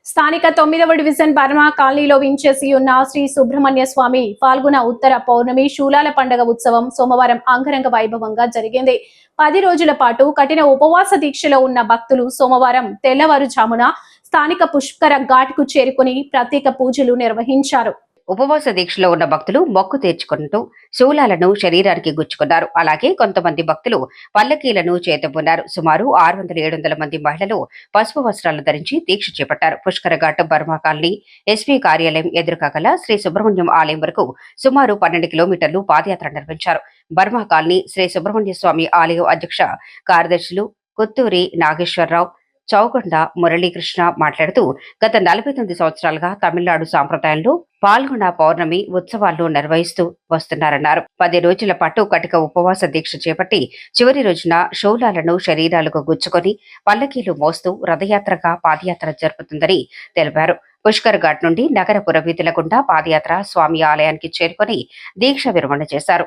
స్థానిక 9వ division Burma కాలనీలో వించేసి ఉన్న శ్రీ సుబ్రహ్మణ్య స్వామి పాల్గొన ఉత్తర పౌర్ణమి శూలాల పండుగ ఉత్సవం సోమవారం అంగరంగ వైభవంగా జరిగింది. 10 రోజుల పాటు కఠిన ఉపవాస దీక్షలో ఉన్న భక్తులు సోమవారం తెల్లవారుజామున స్థానిక పుష్కర ఘాట్కు చేరుకుని ప్రత్యేక పూజలు నిర్వహించారు. ఉపవాస దీక్షలో ఉన్న భక్తులు మొక్కు తీర్చుకుంటూ శూలాలను శరీరానికి గుచ్చుకున్నారు. అలాగే కొంతమంది భక్తులు పల్లకీలను చేతబున్నారు. సుమారు 600-700 మంది మహిళలు పసుపు వస్త్రాలు ధరించి దీక్ష చేపట్టారు. పుష్కర ఘాట్ బర్మా కాలనీ ఎస్పీ కార్యాలయం ఎదురుగా గల శ్రీ సుబ్రహ్మణ్యం ఆలయం వరకు సుమారు 12 కిలోమీటర్లు పాదయాత్ర నిర్వహించారు. బర్మా కాలనీ శ్రీ సుబ్రహ్మణ్య స్వామి ఆలయం అధ్యక్ష కార్యదర్శులు కొత్తూరి నాగేశ్వరరావు, చౌకొండ మురళీకృష్ణ మాట్లాడుతూ గత 49 సంవత్సరాలుగా తమిళనాడు సాంప్రదాయంలో పాల్గొన పౌర్ణమి ఉత్సవాలను నిర్వహిస్తూ వస్తున్నారన్నారు. 10 రోజుల పాటు కటిక ఉపవాస దీక్ష చేపట్టి చివరి రోజున శూలాలను శరీరాలకు గుచ్చుకొని పల్లకీలు మోస్తూ రథయాత్రగా పాదయాత్ర జరుపుతుందని తెలిపారు. పుష్కర్ ఘాట్ నుండి నగర పురవీధుల గుండా పాదయాత్ర స్వామి ఆలయానికి చేరుకొని దీక్ష విరమణ చేశారు.